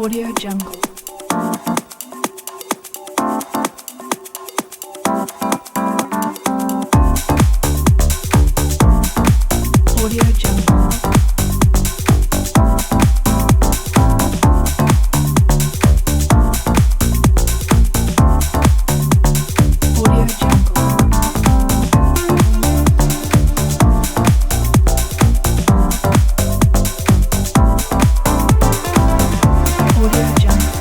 Audio Jungle. Audio Jungle. Audio Jungle. Audio Jungle.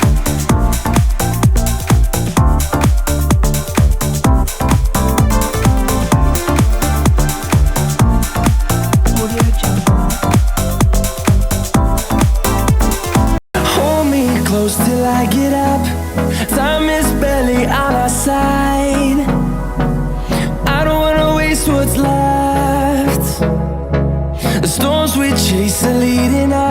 Audio Jungle. Hold me close till I get up. Time is barely on our side. I don't wanna waste what's left. The storms we chase are leading us.